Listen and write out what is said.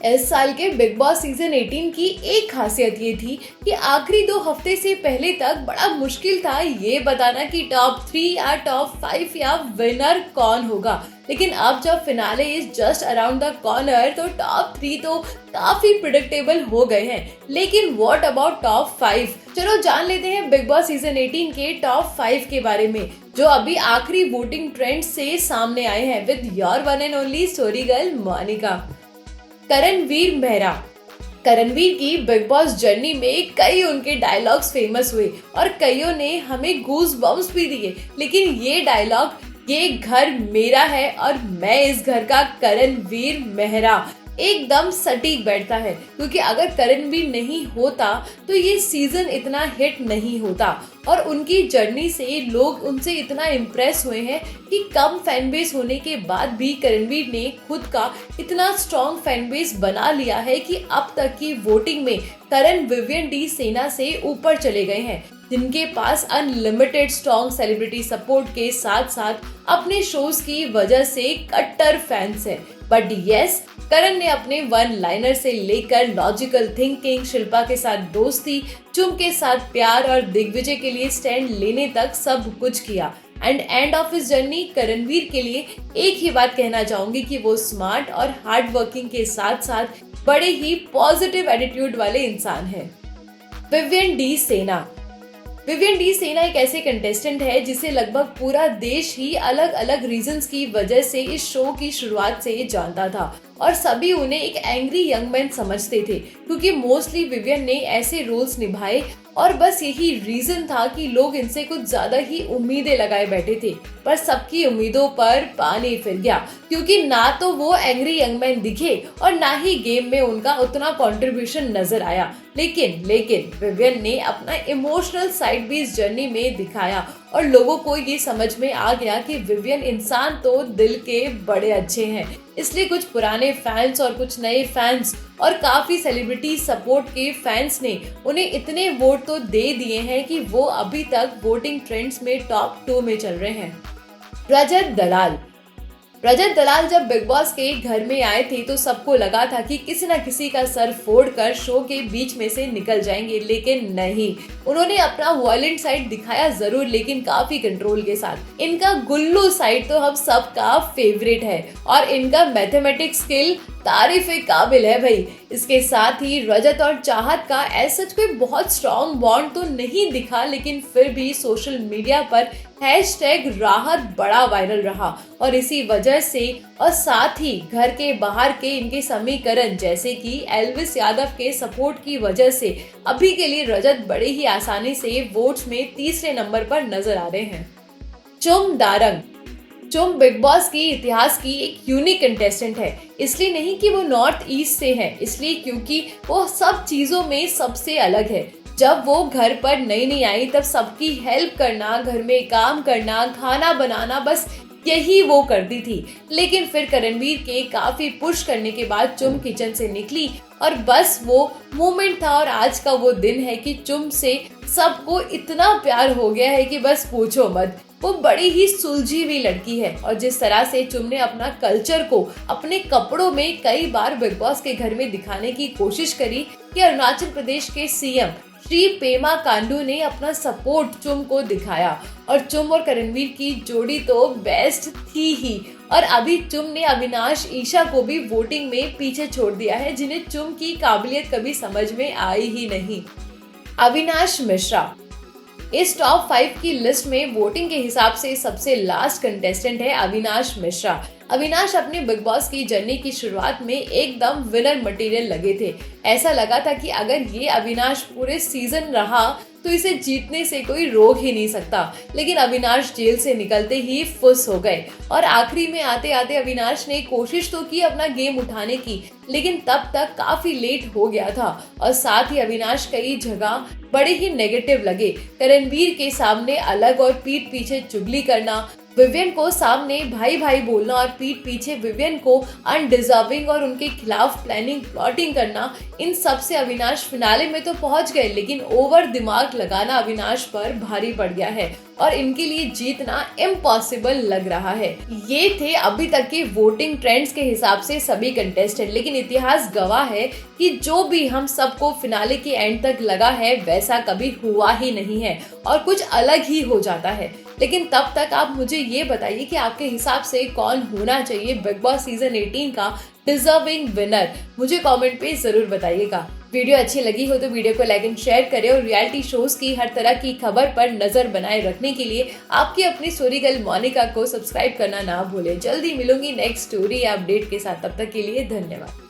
इस साल के बिग बॉस सीजन 18 की एक खासियत ये थी कि आखिरी 2 हफ्ते से पहले तक बड़ा मुश्किल था ये बताना कि टॉप 3 या टॉप 5 या विनर कौन होगा। लेकिन अब जब finale is just around the corner तो टॉप 3 तो काफी प्रिडिक्टेबल हो गए हैं। लेकिन व्हाट अबाउट टॉप 5? चलो जान लेते हैं बिग बॉस सीजन 18 के टॉप 5 के बारे में, जो अभी आखिरी वोटिंग ट्रेंड से सामने आए हैं with your one and only story girl Monika. Karanveer Mehra. Karanveer की बिग बॉस जर्नी में कई उनके डायलॉग्स फेमस हुए और कईयों ने हमें गूज बम्स भी दिए। लेकिन ये डायलॉग, ये घर मेरा है और मैं इस घर का करणवीर मेहरा, एकदम सटीक बैठता है। क्योंकि अगर करणवीर नहीं होता तो ये सीजन इतना हिट नहीं होता और उनकी जर्नी से लोग उनसे इतना इम्प्रेस हुए हैं कि कम फैन बेस होने के बाद भी करणवीर ने खुद का इतना स्ट्रॉन्ग फैन बेस बना लिया है कि अब तक की वोटिंग में करण विवियन डी सेना से ऊपर चले गए हैं, जिनके पास अनलिमिटेड स्ट्रॉन्ग सेलिब्रिटी सपोर्ट के साथ साथ अपने शोज की वजह से कट्टर फैंस हैं। बट यस, करण ने अपने वन लाइनर से लेकर लॉजिकल थिंकिंग, शिल्पा के साथ दोस्ती, चुम के साथ प्यार और दिग्विजय के लिए स्टैंड लेने तक सब कुछ किया। End of his journey Karanveer के लिए एक ही बात कहना चाहूंगी कि वो स्मार्ट और हार्ड वर्किंग के साथ साथ बड़े ही पॉजिटिव एटीट्यूड वाले इंसान हैं। विवियन डी सेना। विवियन डी सेना एक ऐसे कंटेस्टेंट है जिसे लगभग पूरा देश ही अलग अलग रीजंस की वजह से इस शो की शुरुआत से जानता था और सभी उन्हें एक एंग्री यंग मैन समझते थे, क्योंकि मोस्टली विवियन ने ऐसे रोल्स निभाए और बस यही रीजन था कि लोग इनसे कुछ ज्यादा ही उम्मीदें लगाए बैठे थे। पर सबकी उम्मीदों पर पानी फिर गया, क्योंकि ना तो वो एंग्री यंग मैन दिखे और ना ही गेम में उनका उतना कंट्रीब्यूशन नजर आया। लेकिन विवियन ने अपना इमोशनल साइड भी इस जर्नी में दिखाया और लोगों को ये समझ में आ गया कि विवियन इंसान तो दिल के बड़े अच्छे हैं। इसलिए कुछ पुराने फैंस और कुछ नए फैंस और काफी सेलिब्रिटी सपोर्ट के फैंस ने उन्हें इतने वोट तो दे दिए हैं कि वो अभी तक वोटिंग ट्रेंड्स में टॉप 2 में चल रहे हैं। रजत दलाल जब बिग बॉस के घर में आए थे तो सबको लगा था कि किसी न किसी का सर फोड़कर शो के बीच में से निकल जाएंगे, लेकिन नहीं, उन्होंने अपना वायलेंट साइड दिखाया जरूर, लेकिन काफी कंट्रोल के साथ। इनका गुल्लू साइड तो हम सबका फेवरेट है और इनका मैथमेटिक्स स्किल तारीफ काबिल है भाई। इसके साथ ही रजत और चाहत का ऐसा कोई बहुत स्ट्रॉन्ग बॉन्ड तो नहीं दिखा, लेकिन फिर भी सोशल मीडिया पर #राहत बड़ा वायरल रहा और इसी वजह से और साथ ही घर के बाहर के इनके समीकरण जैसे कि एल्विस यादव के सपोर्ट की वजह से अभी के लिए रजत बड़े ही आसानी से वोट्स में तीसरे नंबर पर नजर आ रहे हैं। चुम दारंग। चुम बिग बॉस की इतिहास की एक यूनिक कंटेस्टेंट है, इसलिए नहीं कि वो नॉर्थ ईस्ट से है, इसलिए क्योंकि वो सब चीजों में सबसे अलग है। जब वो घर पर नई आई तब सबकी हेल्प करना, घर में काम करना, खाना बनाना, बस यही वो करती थी। लेकिन फिर करणवीर के काफी पुश करने के बाद चुम किचन से निकली और बस वो मोमेंट था और आज का वो दिन है कि चुम से सबको इतना प्यार हो गया है कि बस पूछो मत। वो बड़ी ही सुलझी हुई लड़की है और जिस तरह से चुम ने अपना कल्चर को अपने कपड़ों में कई बार बिग बॉस के घर में दिखाने की कोशिश करी कि अरुणाचल प्रदेश के सीएम श्री पेमा खांडू ने अपना सपोर्ट चुम को दिखाया और चुम और करणवीर की जोड़ी तो बेस्ट थी ही। और अभी चुम ने अविनाश ईशा को भी वोटिंग में पीछे छोड़ दिया है, जिन्हें चुम की काबिलियत कभी समझ में आई ही नहीं। अविनाश मिश्रा इस टॉप 5 की लिस्ट में वोटिंग के हिसाब से सबसे लास्ट कंटेस्टेंट है अविनाश मिश्रा। अविनाश अपने बिग बॉस की जर्नी की शुरुआत में एकदम विनर मटेरियल लगे थे। ऐसा लगा था कि अगर ये अविनाश पूरे सीजन रहा तो इसे जीतने से कोई रोक ही नहीं सकता। लेकिन अविनाश जेल से निकलते ही फुस हो गए और आखिरी में आते आते अविनाश ने कोशिश तो की अपना गेम उठाने की, लेकिन तब तक काफी लेट हो गया था और साथ ही अविनाश कई जगह बड़े ही नेगेटिव लगे। करणवीर के सामने अलग और पीठ पीछे चुगली करना, विवियन को सामने भाई भाई बोलना और पीठ पीछे विवियन को अनडिजर्विंग और उनके खिलाफ प्लाटिंग करना, इन सब से अविनाश फिनाले में तो पहुंच गए, लेकिन ओवर दिमाग लगाना अविनाश पर भारी पड़ गया है और इनके लिए जीतना इम्पॉसिबल लग रहा है। ये थे अभी तक के वोटिंग ट्रेंड्स के हिसाब से सभी कंटेस्टेंट, लेकिन इतिहास गवाह है कि जो भी हम सबको फिनाले के एंड तक लगा है वैसा कभी हुआ ही नहीं है और कुछ अलग ही हो जाता है। लेकिन तब तक आप मुझे ये बताइए कि आपके हिसाब से कौन होना चाहिए बिग बॉस सीजन 18 का डिजर्विंग विनर। मुझे कमेंट पे जरूर बताइएगा। वीडियो अच्छी लगी हो तो वीडियो को लाइक एंड शेयर करें और रियलिटी शोज की हर तरह की खबर पर नजर बनाए रखने के लिए आपकी अपनी स्टोरी गर्ल मोनिका को सब्सक्राइब करना ना भूलें। जल्दी मिलूंगी नेक्स्ट स्टोरी या अपडेट के साथ, तब तक के लिए धन्यवाद।